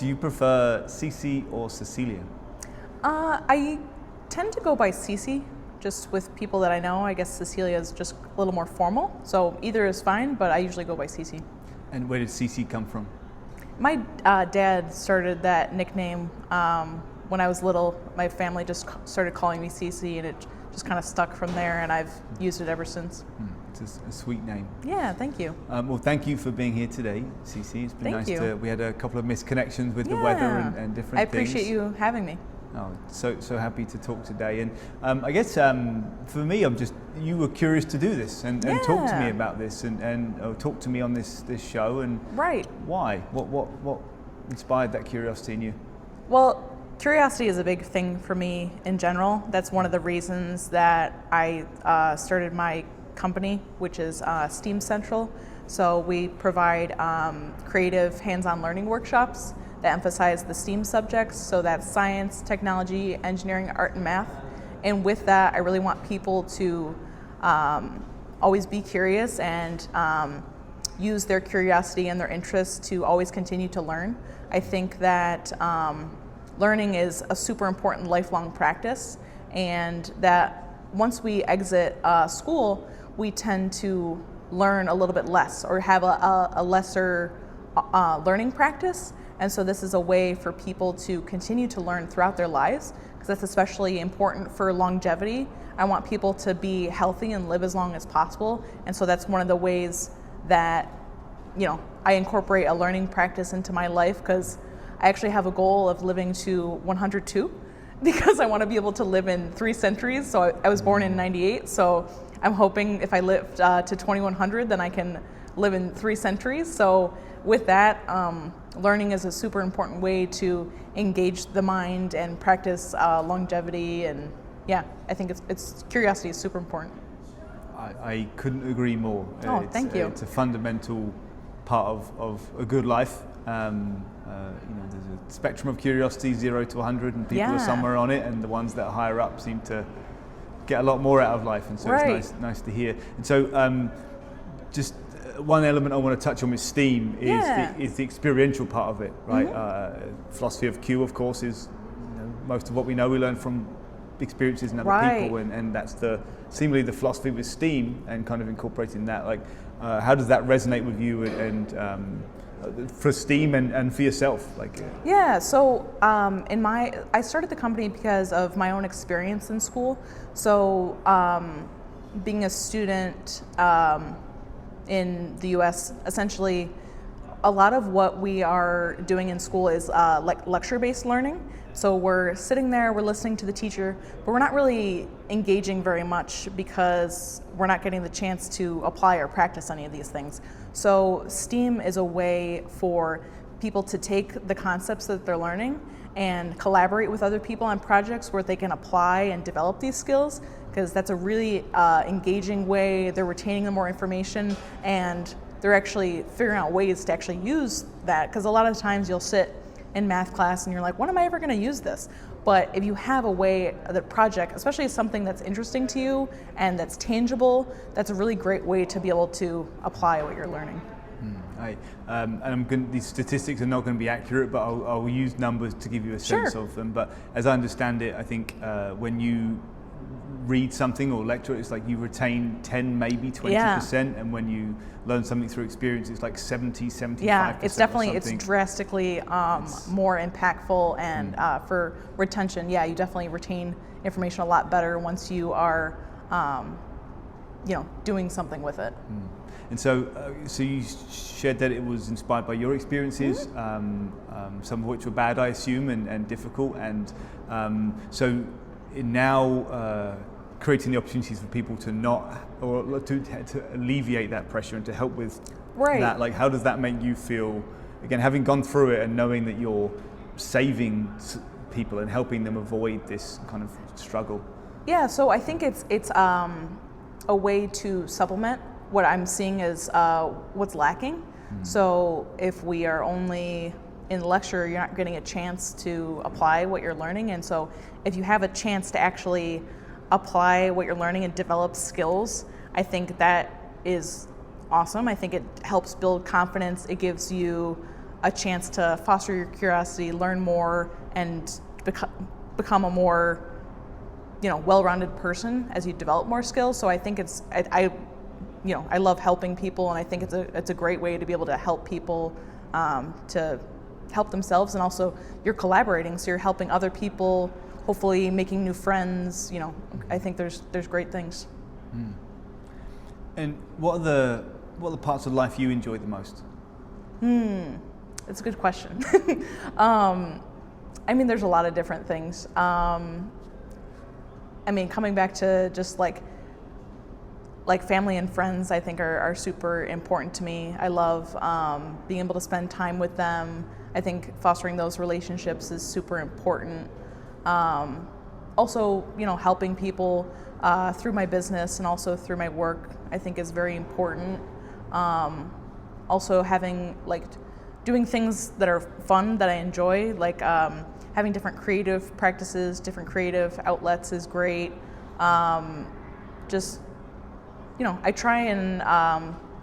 Do you prefer Cece or Cecilia? I tend to go by Cece, just with people that I know. I guess Cecilia is just a little more formal, so either is fine, but I usually go by Cece. And where did Cece come from? My dad started that nickname when I was little. My family just started calling me Cece, and it just kind of stuck from there, and I've used it ever since. It's a sweet name. Yeah, thank you. Well, thank you for being here today, Cece. It's been Thank nice you. we had a couple of misconnections with the weather and different I things. appreciate you having me. Oh, so happy to talk today. And I guess for me, you were curious to do this and talk to me about this and talk to me on this show. And Right. why? What inspired that curiosity in you? Well, curiosity is a big thing for me in general. That's one of the reasons that I started my company, which is STEAM Central. So we provide creative hands-on learning workshops that emphasize the STEAM subjects. So that's science, technology, engineering, art, and math. And with that, I really want people to always be curious and use their curiosity and their interests to always continue to learn. I think that learning is a super important lifelong practice, and that once we exit school, we tend to learn a little bit less or have a lesser learning practice. And so this is a way for people to continue to learn throughout their lives, because that's especially important for longevity. I want people to be healthy and live as long as possible. And so that's one of the ways that, I incorporate a learning practice into my life, because I actually have a goal of living to 102 because I want to be able to live in 3 centuries. So I was born in 98. So I'm hoping if I live to 2100, then I can live in 3 centuries. So with that, learning is a super important way to engage the mind and practice longevity. And yeah, I think it's curiosity is super important. I couldn't agree more. Thank you. It's a fundamental part of a good life. There's a spectrum of curiosity, 0 to 100, and people are somewhere on it, and the ones that are higher up seem to get a lot more out of life, and so it's nice to hear. And so just one element I want to touch on with STEAM is the experiential part of it, right? Philosophy of Q, of course, is most of what we know we learn from experiences and other people, and that's seemingly the philosophy with STEAM and kind of incorporating that. Like, how does that resonate with you and for STEAM and for yourself? So I started the company because of my own experience in school. So being a student in the US, essentially a lot of what we are doing in school is like lecture-based learning. So we're sitting there, we're listening to the teacher, but we're not really engaging very much because we're not getting the chance to apply or practice any of these things. So STEAM is a way for people to take the concepts that they're learning and collaborate with other people on projects where they can apply and develop these skills, because that's a really engaging way. They're retaining the more information, and they're actually figuring out ways to actually use that, because a lot of times you'll sit in math class and you're like, when am I ever going to use this? But if you have a way, the project, especially something that's interesting to you and that's tangible, that's a really great way to be able to apply what you're learning. And these statistics are not going to be accurate, but I'll use numbers to give you a sense of them. But as I understand it, I think when you read something or lecture, it's like you retain 10, maybe 20%, and when you learn something through experience, it's like 75%. Yeah, it's drastically more impactful, and for retention, you definitely retain information a lot better once you are, doing something with it. And so you shared that it was inspired by your experiences, some of which were bad, I assume, and difficult, and so now creating the opportunities for people to to alleviate that pressure and to help with that. Like, how does that make you feel, again, having gone through it and knowing that you're saving people and helping them avoid this kind of struggle? Yeah, so I think it's a way to supplement what I'm seeing as what's lacking. So if we are only in the lecture, you're not getting a chance to apply what you're learning. And so if you have a chance to actually apply what you're learning and develop skills, I think that is awesome. I think it helps build confidence. It gives you a chance to foster your curiosity, learn more, and become a more, well-rounded person as you develop more skills. So I think I love helping people, and I think it's a great way to be able to help people to help themselves, and also you're collaborating, so you're helping other people, hopefully making new friends. I think there's great things. And what are the parts of life you enjoy the most? It's a good question. There's a lot of different things. Coming back to just like family and friends, I think are super important to me. I love being able to spend time with them. I think fostering those relationships is super important. Also, helping people through my business and also through my work, I think is very important. Also having doing things that are fun, that I enjoy, having different creative practices, different creative outlets is great. I try and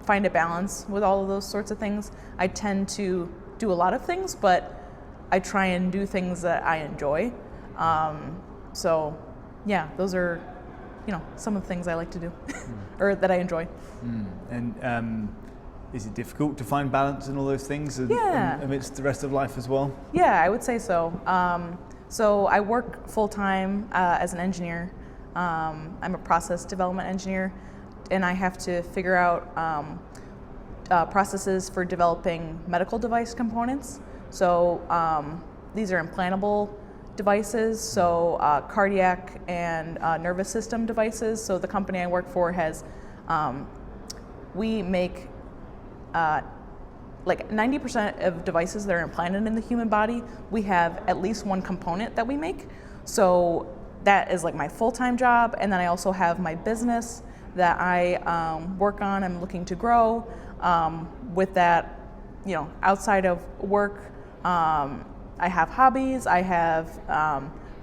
find a balance with all of those sorts of things. I tend to do a lot of things, but I try and do things that I enjoy. Those are, some of the things I like to do or that I enjoy. And is it difficult to find balance in all those things amidst the rest of life as well? Yeah, I would say so. So I work full-time as an engineer. I'm a process development engineer, and I have to figure out processes for developing medical device components. So these are implantable devices, so cardiac and nervous system devices. So the company I work for has, we make 90% of devices that are implanted in the human body, we have at least one component that we make. So that is my full-time job, and then I also have my business that I work on. I'm looking to grow. With that, outside of work, I have hobbies. I have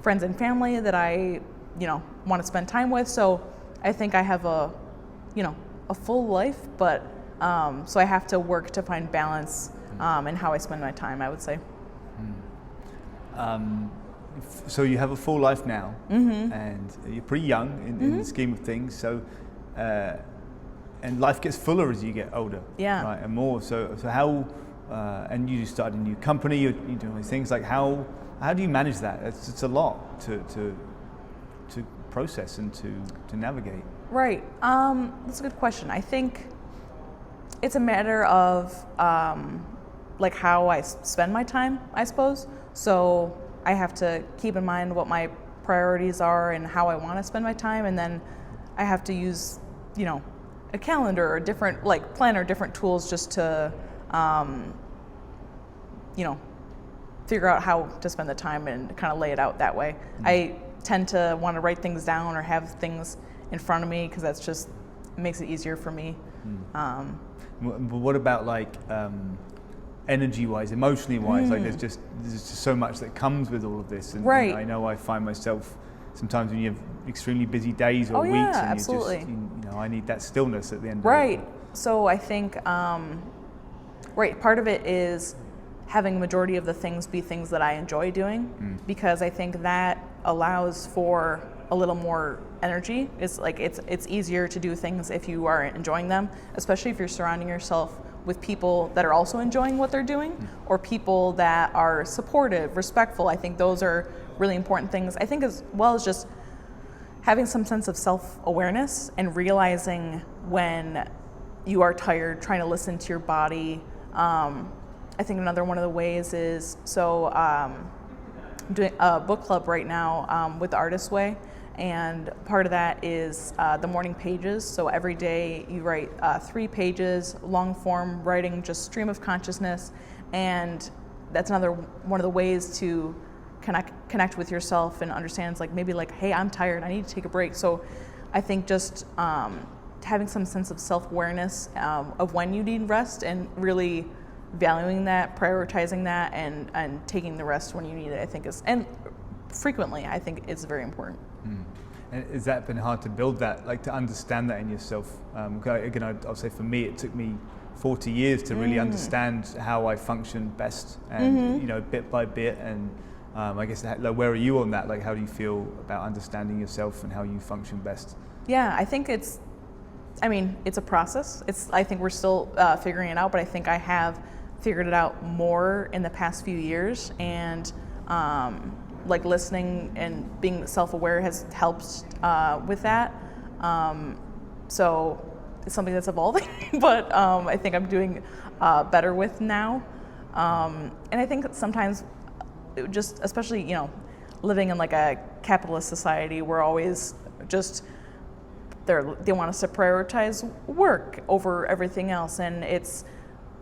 friends and family that I, want to spend time with. So I think I have a full life, but so I have to work to find balance in how I spend my time, I would say. So you have a full life now, and you're pretty young in the scheme of things. So, and life gets fuller as you get older, right, and more. So how? And you started a new company. You're doing these things. How do you manage that? It's a lot to process and to navigate. Right. That's a good question. I think it's a matter of how I spend my time, I suppose. So I have to keep in mind what my priorities are and how I want to spend my time, and then I have to use, a calendar or different planner, different tools just to, figure out how to spend the time and kind of lay it out that way. I tend to want to write things down or have things in front of me because that's just makes it easier for me. What about energy-wise, emotionally-wise? There's just so much that comes with all of this, and I know I find myself sometimes when you have extremely busy days or weeks, and absolutely. I need that stillness at the end. Right. Of it. So I think part of it is having the majority of the things be things that I enjoy doing, because I think that allows for a little more energy. It's easier to do things if you are enjoying them, especially if you're surrounding yourself with people that are also enjoying what they're doing, or people that are supportive, respectful. I think those are really important things. I think as well as just having some sense of self-awareness and realizing when you are tired, trying to listen to your body. I think another one of the ways is, I'm doing a book club right now with the Artist's Way, and part of that is the morning pages. So every day you write 3 pages, long form writing, just stream of consciousness, and that's another one of the ways to connect with yourself and understand hey, I'm tired, I need to take a break. So I think just having some sense of self-awareness of when you need rest, and really valuing that, prioritizing that, and taking the rest when you need it, I think is, and frequently, I think is very important. And has that been hard to build that, like to understand that in yourself? Again, I'll say for me, it took me 40 years to really understand how I function best, and you know, bit by bit. And I guess like, where are you on that? Like, how do you feel about understanding yourself and how you function best? Yeah, I think it's a process. I think we're still figuring it out, but I think I have figured it out more in the past few years, and like listening and being self-aware has helped with that. So it's something that's evolving, but I think I'm doing better with now. And I think that sometimes, just especially, you know, living in like a capitalist society, we're always just they want us to prioritize work over everything else, and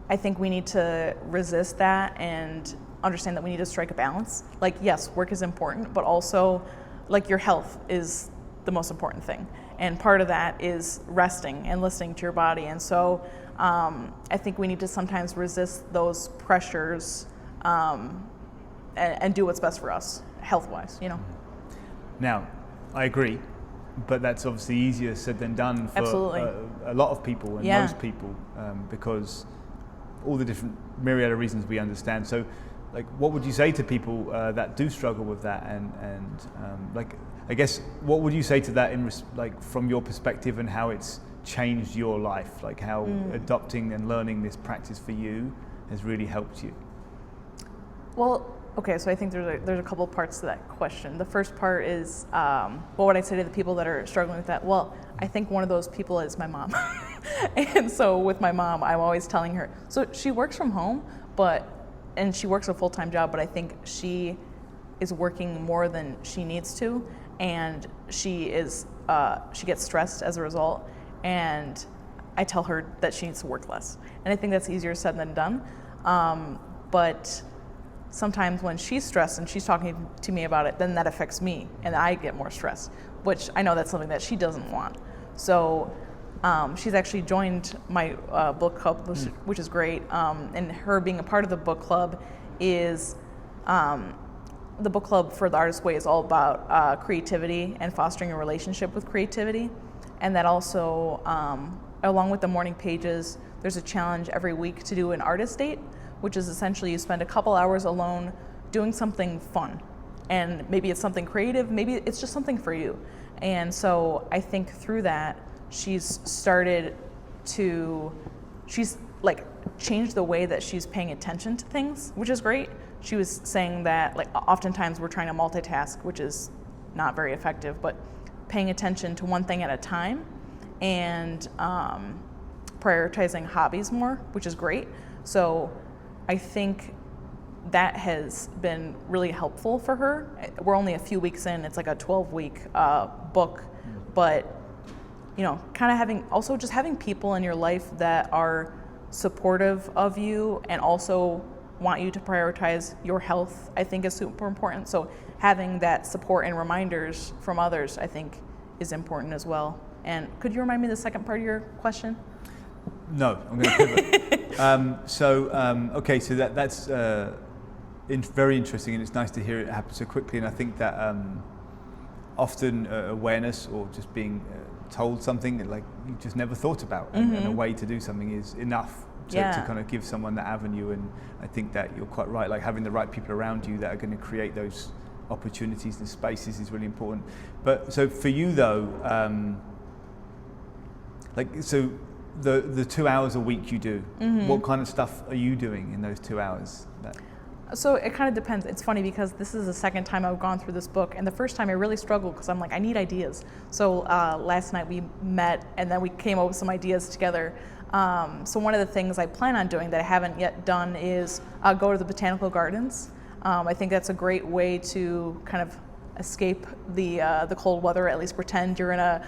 I think we need to resist that and understand that we need to strike a balance. Like, yes, work is important, but also like your health is the most important thing. And part of that is resting and listening to your body. And so I think we need to sometimes resist those pressures and do what's best for us, health-wise, you know. Now, I agree, but that's obviously easier said than done for a lot of people and most people, because all the different myriad of reasons we understand. So, like, what would you say to people that do struggle with that, and like, I guess, what would you say to that like from your perspective, and how it's changed your life, like how adopting and learning this practice for you has really helped you? Well, okay, so I think there's a couple parts to that question. The first part is, what would I say to the people that are struggling with that? Well, I think one of those people is my mom. And so with my mom, I'm always telling her, so she works from home, and she works a full-time job, but I think she is working more than she needs to, and she gets stressed as a result, and I tell her that she needs to work less. And I think that's easier said than done. But sometimes when she's stressed and she's talking to me about it, then that affects me and I get more stressed, which I know that's something that she doesn't want. So she's actually joined my book club, which is great. And her being a part of the book club is, the book club for The Artist's Way is all about creativity and fostering a relationship with creativity. And that also, along with the morning pages, there's a challenge every week to do an artist date, which is essentially you spend a couple hours alone doing something fun. And maybe it's something creative, maybe it's just something for you. And so I think through that, she's like changed the way that she's paying attention to things, which is great. She was saying that like oftentimes we're trying to multitask, which is not very effective, but paying attention to one thing at a time and prioritizing hobbies more, which is great. So I think that has been really helpful for her. We're only a few weeks in, it's like a 12-week book, but you know, kind of having people in your life that are supportive of you and also want you to prioritize your health, I think is super important. So having that support and reminders from others, I think, is important as well. And could you remind me the second part of your question? No, I'm going to pivot. Okay, so that's very interesting, and it's nice to hear it happen so quickly. And I think that often awareness or just being told something that like you just never thought about, and a way to do something is enough to kind of give someone that avenue. And I think that you're quite right, like having the right people around you that are going to create those opportunities and spaces is really important. But so for you though, the 2 hours a week you do, what kind of stuff are you doing in those 2 hours? So it kind of depends. It's funny because this is the second time I've gone through this book, and the first time I really struggled because I'm like, I need ideas. So last night we met and then we came up with some ideas together. So one of the things I plan on doing that I haven't yet done is go to the botanical gardens. I think that's a great way to kind of escape the cold weather, at least pretend you're in a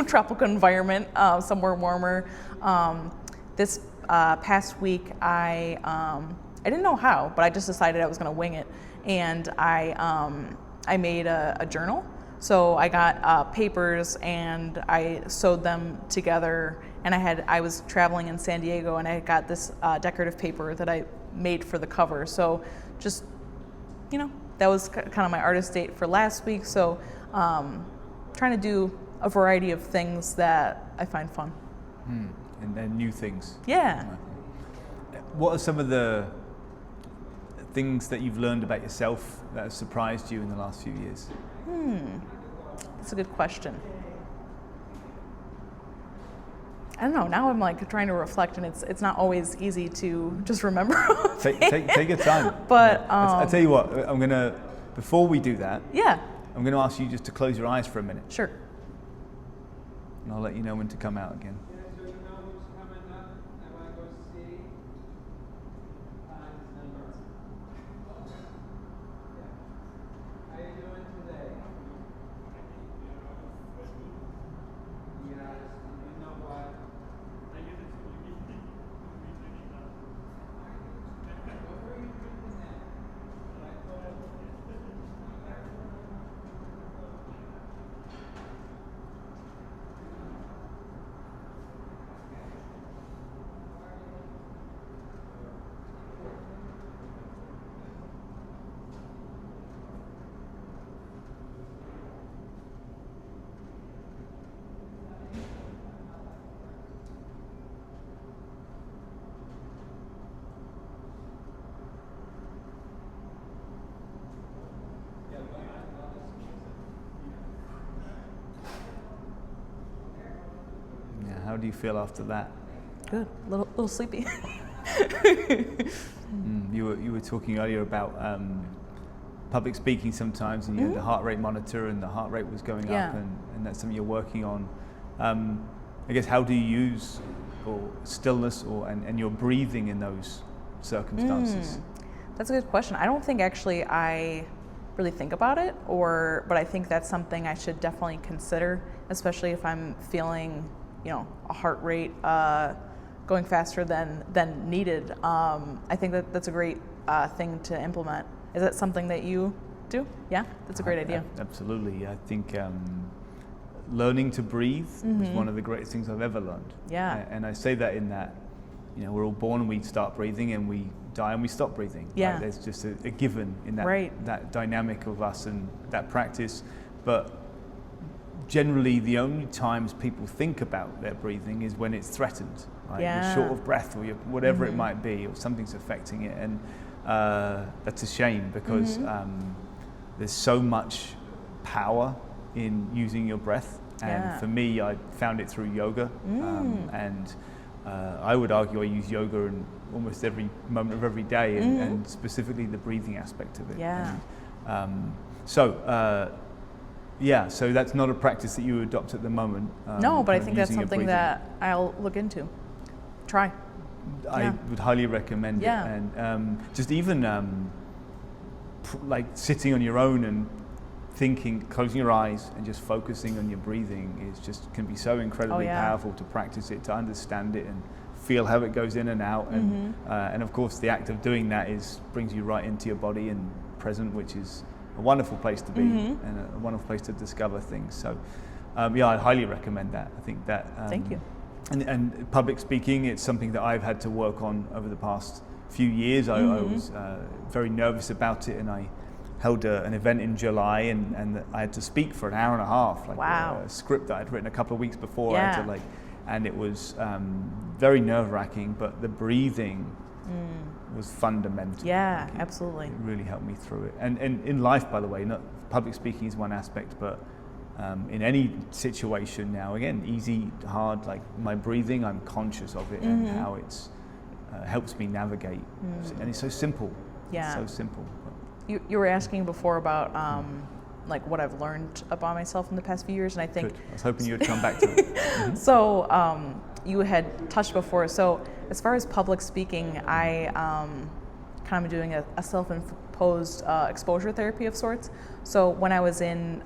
tropical environment, somewhere warmer. This past week I didn't know how, but I just decided I was going to wing it, and I made a journal. So I got papers and I sewed them together, and I was traveling in San Diego, and I got this decorative paper that I made for the cover. So just, that was kind of my artist date for last week. So trying to do a variety of things that I find fun. And new things. Yeah. What are some of the things that you've learned about yourself that have surprised you in the last few years? That's a good question. I don't know. Now I'm like trying to reflect, and it's not always easy to just remember. Take your time. But I tell you what, before we do that, yeah, I'm gonna ask you just to close your eyes for a minute, sure. and I'll let you know when to come out again. How do you feel after that? Good. Little sleepy. You were talking earlier about public speaking sometimes, and you had the heart rate monitor, and the heart rate was going up, and that's something you're working on. I guess, how do you use stillness and your breathing in those circumstances? That's a good question. I don't think actually I really think about it, but I think that's something I should definitely consider, especially if I'm feeling, a heart rate going faster than needed. I think that's a great thing to implement. Is that something that you do? Yeah, that's a great idea. Absolutely. I think learning to breathe is one of the greatest things I've ever learned. Yeah. And I say that in that, we're all born and we start breathing, and we die and we stop breathing. Yeah. Right? There's just a given in that, right. that dynamic of us and that practice. But generally, the only times people think about their breathing is when it's threatened, right? Yeah. You're short of breath, or whatever it might be, or something's affecting it. And that's a shame, because there's so much power in using your breath. And for me, I found it through yoga. And I would argue I use yoga in almost every moment of every day, and specifically the breathing aspect of it. Yeah. And, so that's not a practice that you adopt at the moment. No, but I think that's something that I'll look into. Try. I would highly recommend it. And just even like sitting on your own and thinking, closing your eyes and just focusing on your breathing can be so incredibly powerful to practice it, to understand it and feel how it goes in and out. And of course, the act of doing that brings you right into your body and present, which is a wonderful place to be and a wonderful place to discover things. So I highly recommend that. I think that thank you. And public speaking, it's something that I've had to work on over the past few years. I was very nervous about it, and I held an event in July, and I had to speak for an hour and a half, like a script that I'd written a couple of weeks before. I had to and it was very nerve-wracking, but the breathing was fundamental. Yeah, absolutely. It really helped me through it. And in life, by the way, not public speaking is one aspect, but in any situation now, again, easy, hard, like my breathing, I'm conscious of it and how it's helps me navigate. And it's so simple. Yeah. It's so simple. You were asking before about like what I've learned about myself in the past few years, and I think Good. I was hoping you would come back to it. So you had touched before. So as far as public speaking, I kind of doing a self-imposed exposure therapy of sorts. So when I was in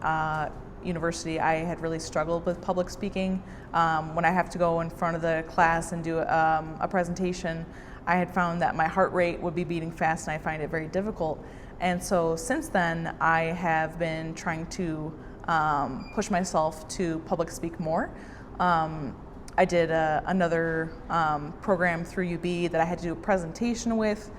university, I had really struggled with public speaking. When I have to go in front of the class and do a presentation, I had found that my heart rate would be beating fast, and I find it very difficult. And so since then, I have been trying to push myself to public speak more. I did another program through UB that I had to do a presentation with.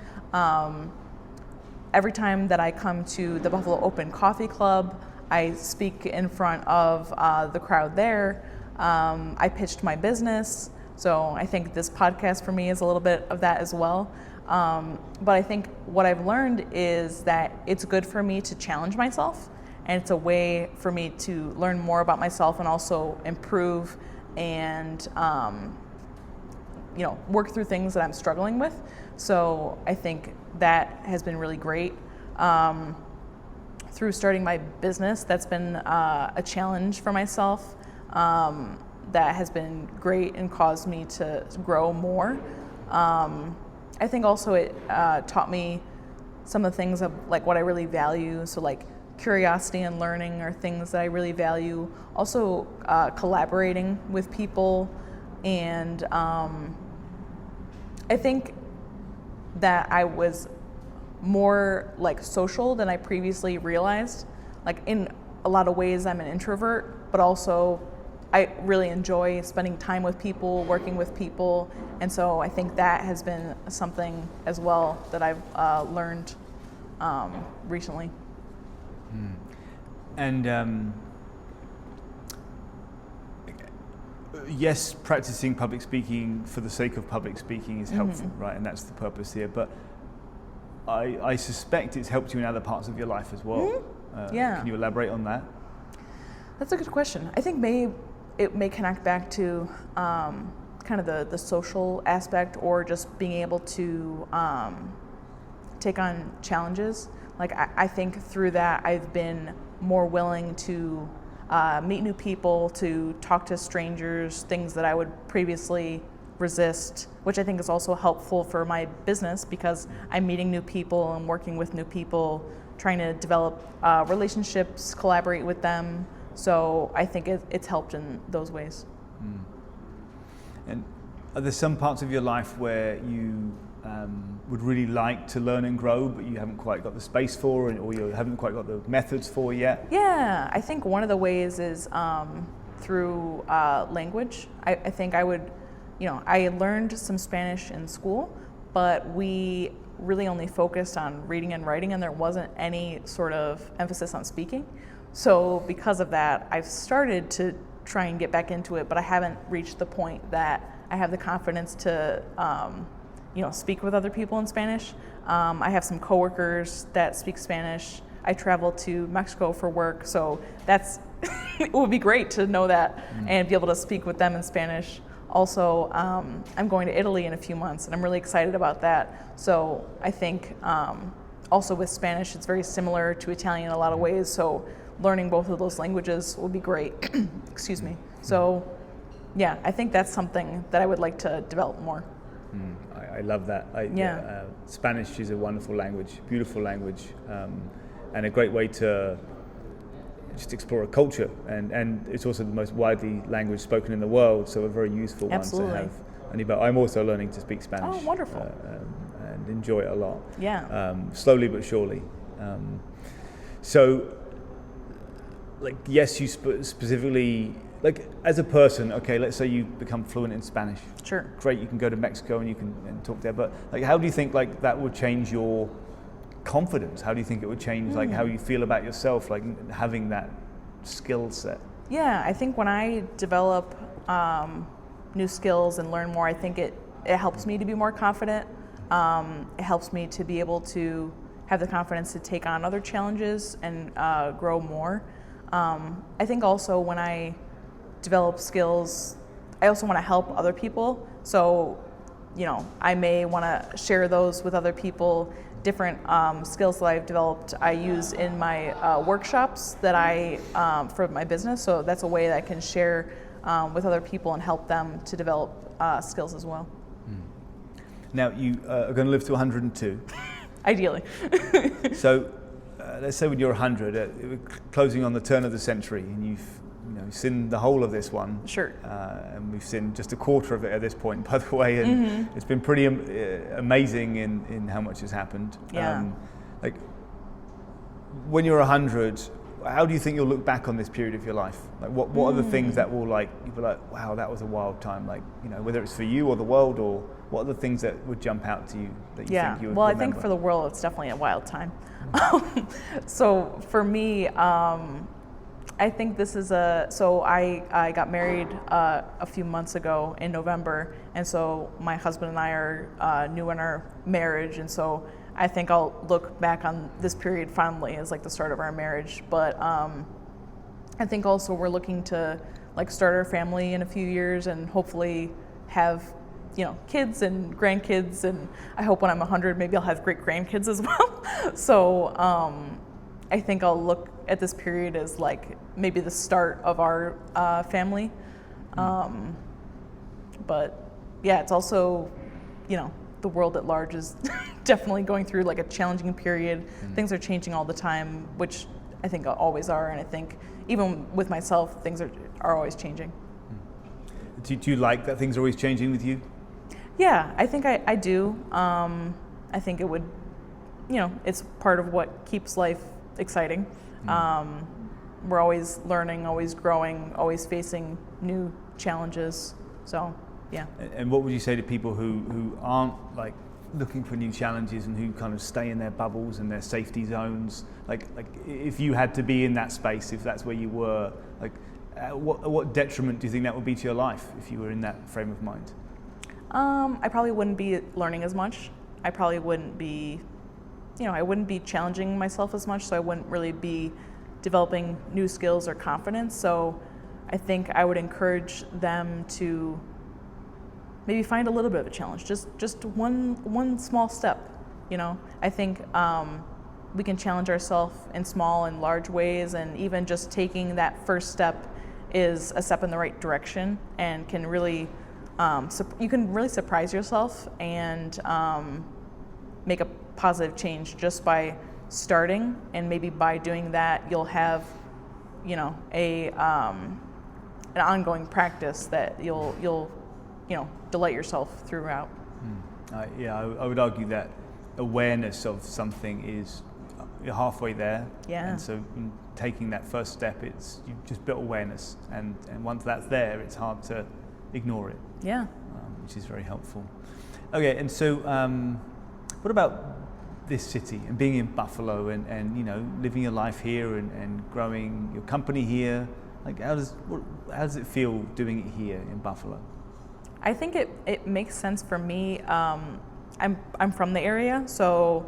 Every time that I come to the Buffalo Open Coffee Club, I speak in front of the crowd there. I pitched my business. So I think this podcast for me is a little bit of that as well. But I think what I've learned is that it's good for me to challenge myself, and it's a way for me to learn more about myself and also improve and work through things that I'm struggling with. So I think that has been really great. Through starting my business, that's been a challenge for myself. That has been great and caused me to grow more. I think also it taught me some of the things of like what I really value. So like curiosity and learning are things that I really value. Also collaborating with people, and I think that I was more like social than I previously realized. Like in a lot of ways I'm an introvert, but also I really enjoy spending time with people, working with people, and so I think that has been something as well that I've learned recently. And yes, practicing public speaking for the sake of public speaking is helpful, right? And that's the purpose here. But I suspect it's helped you in other parts of your life as well. Yeah. Can you elaborate on that? That's a good question. I think it may connect back to kind of the social aspect, or just being able to take on challenges. Like I think through that I've been more willing to meet new people, to talk to strangers, things that I would previously resist, which I think is also helpful for my business because I'm meeting new people and working with new people, trying to develop relationships, collaborate with them. So I think it's helped in those ways. And are there some parts of your life where you would really like to learn and grow, but you haven't quite got the space for, or you haven't quite got the methods for yet? Yeah, I think one of the ways is through language. I think I would, I learned some Spanish in school, but we really only focused on reading and writing, and there wasn't any sort of emphasis on speaking. So because of that, I've started to try and get back into it, but I haven't reached the point that I have the confidence to, speak with other people in Spanish. I have some coworkers that speak Spanish. I travel to Mexico for work, so that's it would be great to know that and be able to speak with them in Spanish. Also, I'm going to Italy in a few months, and I'm really excited about that. So I think also with Spanish, it's very similar to Italian in a lot of ways. So learning both of those languages will be great. Excuse me. So yeah, I think that's something that I would like to develop more. I love that. Spanish is a wonderful language, beautiful language, and a great way to just explore a culture. And it's also the most widely language spoken in the world, so a very useful Absolutely. one to have. But I'm also learning to speak Spanish. Oh, wonderful. And enjoy it a lot. Yeah. Slowly but surely. So, yes, you specifically, as a person, okay, let's say you become fluent in Spanish. Sure. Great, you can go to Mexico and you can talk there, but how do you think that would change your confidence? How do you think it would change how you feel about yourself, having that skill set? Yeah, I think when I develop new skills and learn more, I think it helps me to be more confident. It helps me to be able to have the confidence to take on other challenges and grow more. I think also when I develop skills, I also want to help other people. So, I may want to share those with other people. Different skills that I've developed, I use in my workshops that I for my business. So that's a way that I can share with other people and help them to develop skills as well. Now you are going to live to 102. Ideally. So let's say when you're 100, closing on the turn of the century, and you've seen the whole of this one. Sure. And we've seen just a quarter of it at this point, by the way, and it's been pretty amazing in how much has happened. Yeah. When you're 100, how do you think you'll look back on this period of your life? What are the things that will you'll be like, wow, that was a wild time, whether it's for you or the world, or what are the things that would jump out to you that you think you would remember? I think for the world, it's definitely a wild time. So for me, I think this is so I got married a few months ago in November, and so my husband and I are new in our marriage, and so I think I'll look back on this period fondly as like the start of our marriage. But I think also we're looking to like start our family in a few years and hopefully have, you know, kids and grandkids, and I hope when I'm 100 maybe I'll have great grandkids as well. So I think I'll look at this period as like maybe the start of our family. But yeah, it's also, you know, the world at large is definitely going through like a challenging period. Things are changing all the time, which I think always are, and I think even with myself, things are always changing. Do you like that things are always changing with you? Yeah, I think I do. I think it would, you know, it's part of what keeps life exciting. We're always learning, always growing, always facing new challenges. So, yeah. And what would you say to people who aren't like looking for new challenges and who kind of stay in their bubbles and their safety zones? Like if you had to be in that space, if that's where you were, like what detriment do you think that would be to your life if you were in that frame of mind? I probably wouldn't be learning as much. I probably wouldn't be, you know, I wouldn't be challenging myself as much, so I wouldn't really be developing new skills or confidence. So I think I would encourage them to maybe find a little bit of a challenge, just one small step, you know. I think we can challenge ourselves in small and large ways, and even just taking that first step is a step in the right direction and can really, you can really surprise yourself and make a positive change just by starting, and maybe by doing that you'll have, you know, an ongoing practice that you'll you know, delight yourself throughout. I would argue that awareness of something is you're halfway there. Yeah. And so taking that first step, you've just built awareness, and once that's there, it's hard to ignore it. Yeah. Which is very helpful. Okay, and so what about this city and being in Buffalo and you know, living your life here and growing your company here? Like how does it feel doing it here in Buffalo? I think it makes sense for me. I'm from the area, so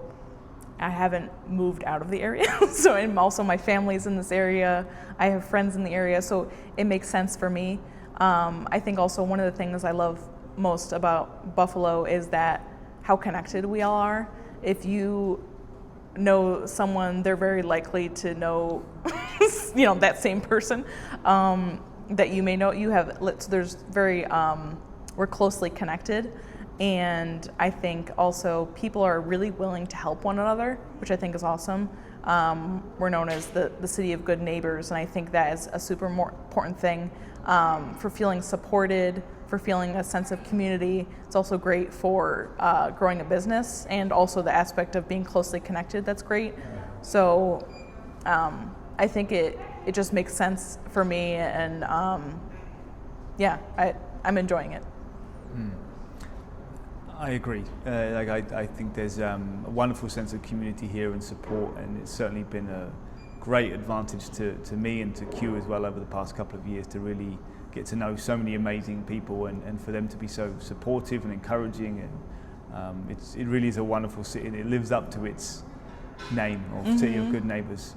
I haven't moved out of the area. So, and also my family's in this area. I have friends in the area, so it makes sense for me. I think also one of the things I love most about Buffalo is that how connected we all are. If you know someone, they're very likely to know, you know, that same person that you may know. There's very, we're closely connected. And I think also people are really willing to help one another, which I think is awesome. We're known as the city of good neighbors, and I think that is a super important thing for feeling supported, for feeling a sense of community. It's also great for growing a business, and also the aspect of being closely connected. That's great. So I think it just makes sense for me, and yeah, I'm enjoying it. I agree. I think there's a wonderful sense of community here and support, and it's certainly been a great advantage to me and to Q as well over the past couple of years to really get to know so many amazing people and for them to be so supportive and encouraging, and it really is a wonderful city, and it lives up to its name of City of Good Neighbors.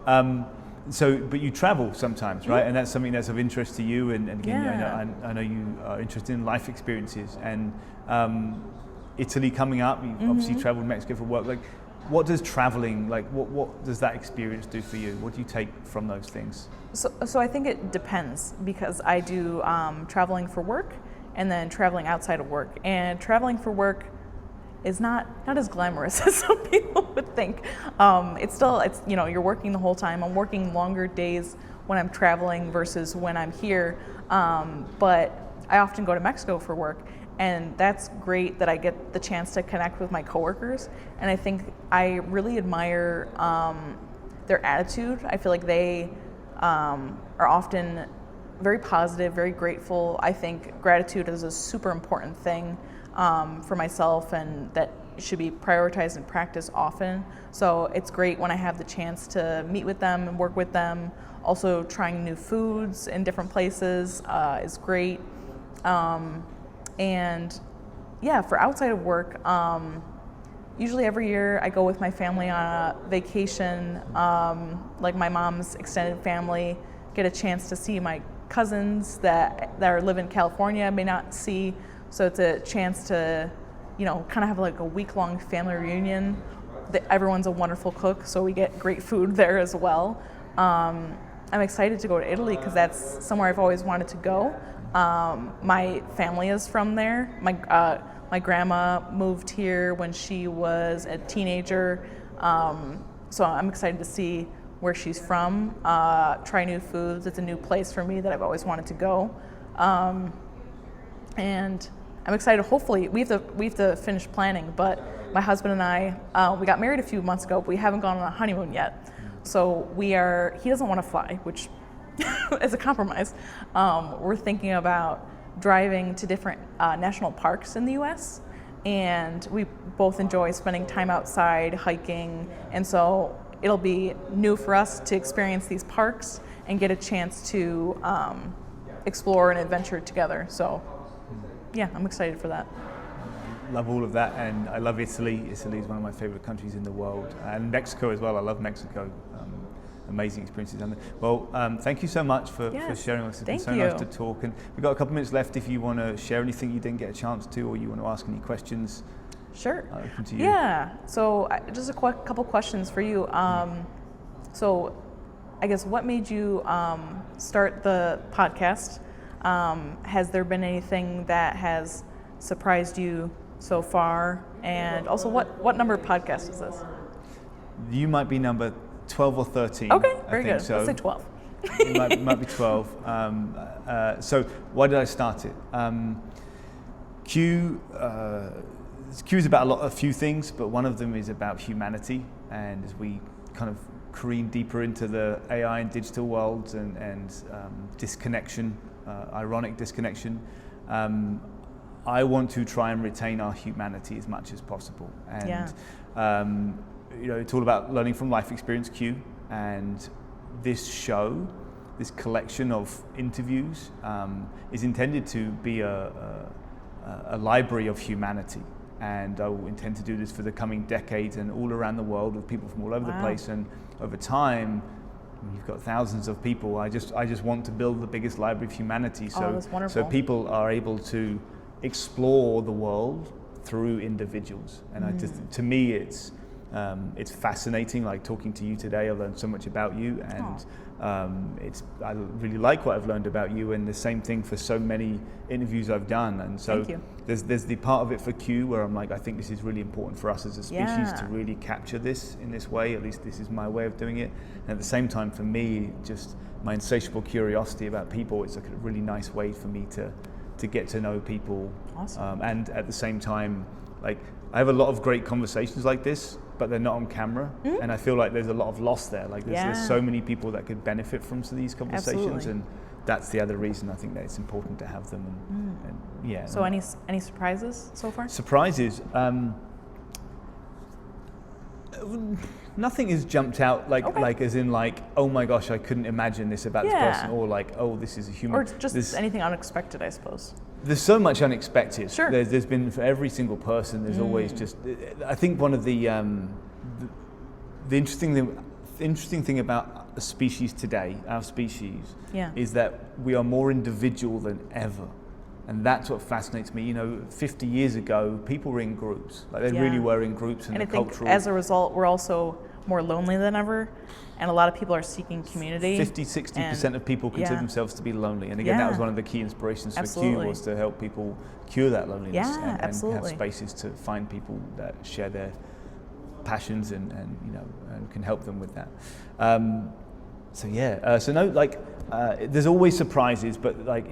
But you travel sometimes, right? And that's something that's of interest to you. And again, Yeah. I know you are interested in life experiences. And Italy coming up, you obviously traveled to Mexico for work. Like, what does traveling, like, what does that experience do for you? What do you take from those things? So I think it depends, because I do traveling for work and then traveling outside of work. And traveling for work is not as glamorous as some people would think. It's you know, you're working the whole time. I'm working longer days when I'm traveling versus when I'm here. But I often go to Mexico for work, and that's great that I get the chance to connect with my coworkers. And I think I really admire their attitude. I feel like they are often very positive, very grateful. I think gratitude is a super important thing for myself, and that should be prioritized and practiced often. So it's great when I have the chance to meet with them and work with them. Also trying new foods in different places is great. And yeah, for outside of work, usually every year I go with my family on a vacation, like my mom's extended family, get a chance to see my cousins that live in California, may not see. So it's a chance to, kind of have like a week-long family reunion. Everyone's a wonderful cook, so we get great food there as well. I'm excited to go to Italy because that's somewhere I've always wanted to go. My family is from there. My grandma moved here when she was a teenager, so I'm excited to see where she's from, try new foods. It's a new place for me that I've always wanted to go. And I'm excited. Hopefully, we have to finish planning, but my husband and I, we got married a few months ago, but we haven't gone on a honeymoon yet. So he doesn't want to fly, which is a compromise. We're thinking about driving to different national parks in the US, and we both enjoy spending time outside, hiking, and so it'll be new for us to experience these parks and get a chance to explore and adventure together. So yeah, I'm excited for that. Love all of that, and I love Italy. Italy is one of my favorite countries in the world, and Mexico as well. I love Mexico. Amazing experiences down there. Well, thank you so much for sharing with us. It's been so nice to talk, and we've got a couple minutes left if you want to share anything you didn't get a chance to, or you want to ask any questions. Sure. Open to you. Yeah, so just a couple questions for you. So I guess what made you start the podcast? Has there been anything that has surprised you so far? And also, what number of podcast is this? You might be number 12 or 13. Okay, very good. So. Let's say 12. It might be 12. So why did I start it? Q is about a few things, but one of them is about humanity. And as we kind of careen deeper into the AI and digital worlds and disconnection, ironic disconnection, I want to try and retain our humanity as much as possible. And it's all about learning from life experience, Q, and this show, this collection of interviews, is intended to be a library of humanity. And I will intend to do this for the coming decades and all around the world with people from all over the place. And over time, you've got thousands of people. I just want to build the biggest library of humanity. So people are able to explore the world through individuals. And to me, it's fascinating. Like talking to you today, I've learned so much about you, and I really like what I've learned about you. And the same thing for so many interviews I've done. And so there's the part of it for Q where I'm like, I think this is really important for us as a species to really capture this in this way. At least this is my way of doing it. And at the same time, for me, just my insatiable curiosity about people, it's like a really nice way for me to get to know people. Awesome. And at the same time, like I have a lot of great conversations like this, but they're not on camera, and I feel like there's a lot of loss there. Like there's so many people that could benefit from these conversations. Absolutely. And that's the other reason I think that it's important to have them. And So any surprises so far? Surprises. Nothing has jumped out like as in like, oh my gosh, I couldn't imagine this about this person, or like, oh, this is a human. Or just anything unexpected, I suppose. There's so much unexpected. Sure. There's been for every single person. There's always just. I think one of the interesting thing about a species today, our species, is that we are more individual than ever, and that's what fascinates me. 50 years ago, people were in groups. Like they really were in groups, and I think as a result, we're also more lonely than ever. And a lot of people are seeking community. 50-60% of people consider themselves to be lonely. And again, that was one of the key inspirations for Q, was to help people cure that loneliness and have spaces to find people that share their passions and can help them with that. There's always surprises, but like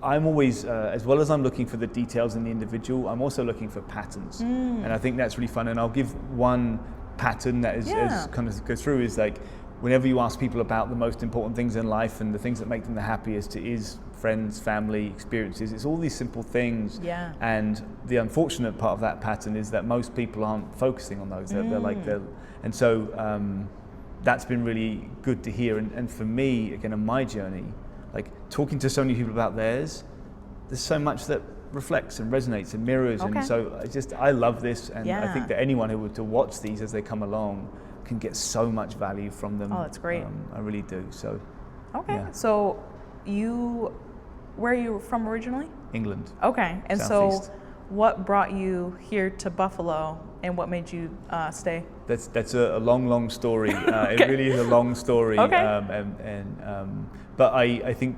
I'm always, as well as I'm looking for the details in the individual, I'm also looking for patterns. And I think that's really fun. And I'll give one pattern that is kind of goes through is like whenever you ask people about the most important things in life and the things that make them the happiest, it is friends, family, experiences. It's all these simple things. And the unfortunate part of that pattern is that most people aren't focusing on those. And so that's been really good to hear. And for me, again, on my journey, like talking to so many people about theirs, there's so much that reflects and resonates and mirrors. Okay. And so I love this, and I Yeah. think that anyone who were to watch these as they come along can get so much value from them. Oh, that's great. I really do. So Okay. yeah. So where are you from originally? England. Okay. And Southeast. so what brought you here to Buffalo, and what made you stay? That's a long story. It really is a long story. Okay. But I think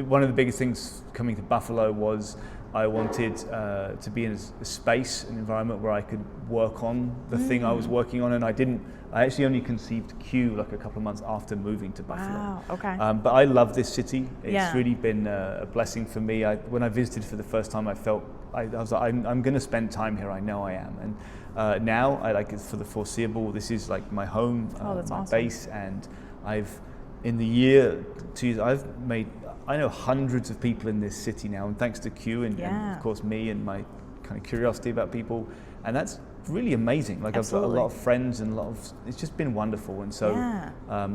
one of the biggest things coming to Buffalo was I wanted to be in a space, an environment where I could work on the thing I was working on, and I actually only conceived Q like a couple of months after moving to Buffalo. Wow. Okay. But I love this city. It's Yeah. really been a blessing for me. When I visited for the first time, I felt I was like, I'm going to spend time here. I know I am. And now I like it for the foreseeable. This is like my home, Oh, that's my awesome. base, and in the year 2 years, I know hundreds of people in this city now, and thanks to Q and of course me and my kind of curiosity about people, and that's really amazing. Like Absolutely. I've got a lot of friends and it's just been wonderful. And so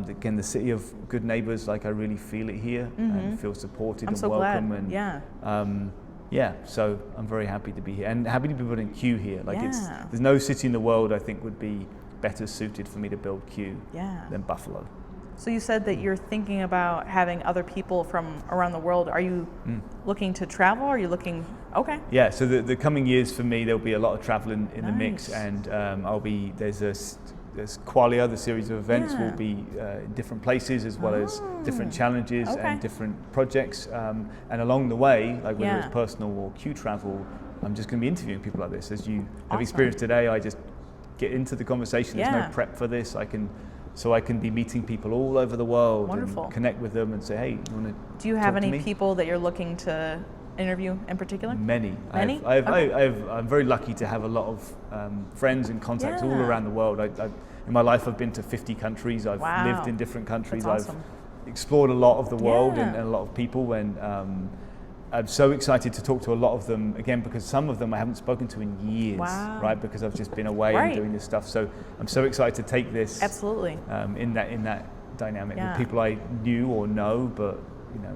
again, the city of good neighbors, like I really feel it here and feel supported I'm and so welcome. glad. And so I'm very happy to be here and happy to be building Q here. Like Yeah. there's no city in the world I think would be better suited for me to build Q than Buffalo. So you said that you're thinking about having other people from around the world. Are you looking to travel? Are you looking? Okay. Yeah, so the coming years for me, there'll be a lot of travel in the mix, Nice. and there's Qualia, the series of events will be in different places as well as different challenges and different projects. And along the way, like whether it's personal or Q travel, I'm just going to be interviewing people like this. As you have experienced today, I just get into the conversation. There's no prep for this. I can be meeting people all over the world. Wonderful. And connect with them and say, hey, you want to Do you have talk to any me? people that you're looking to interview in particular? Many. Many? I'm very lucky to have a lot of friends and contacts all around the world. In my life, I've been to 50 countries. I've lived in different countries. That's awesome. I've explored a lot of the world Yeah. and a lot of people. And I'm so excited to talk to a lot of them again, because some of them I haven't spoken to in years, Wow. right? Because I've just been away and doing this stuff. So I'm so excited to take this Absolutely. in that dynamic Yeah. with people I knew or know, but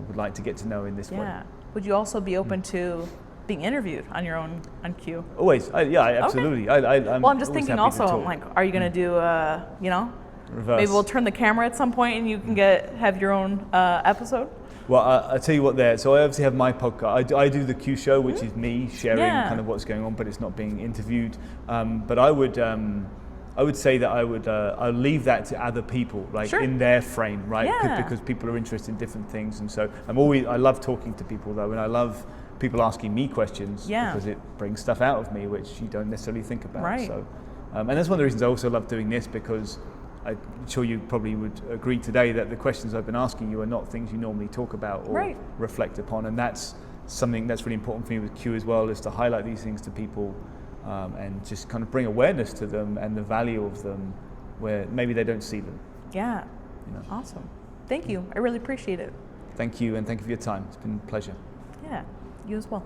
would like to get to know in this way. Yeah. Would you also be open to being interviewed on your own on Q? Always, absolutely. I'm Well, I'm just always thinking happy to also, talk. I'm like, are you going to do, Reverse. maybe we'll turn the camera at some point and you can have your own episode? Well, I'll tell you what there. So I obviously have my podcast. I do the Q show, which is me sharing kind of what's going on, but it's not being interviewed. But I would say that I'll leave that to other people, like in their frame, right? Yeah. Because people are interested in different things. And so I love talking to people though, and I love people asking me questions because it brings stuff out of me, which you don't necessarily think about. Right. So, and that's one of the reasons I also love doing this, because I'm sure you probably would agree today that the questions I've been asking you are not things you normally talk about or reflect upon, and that's something that's really important for me with Q as well, is to highlight these things to people and just kind of bring awareness to them and the value of them where maybe they don't see them. Yeah. Awesome. Thank you. I really appreciate it. Thank you, and thank you for your time. It's been a pleasure. Yeah. You as well.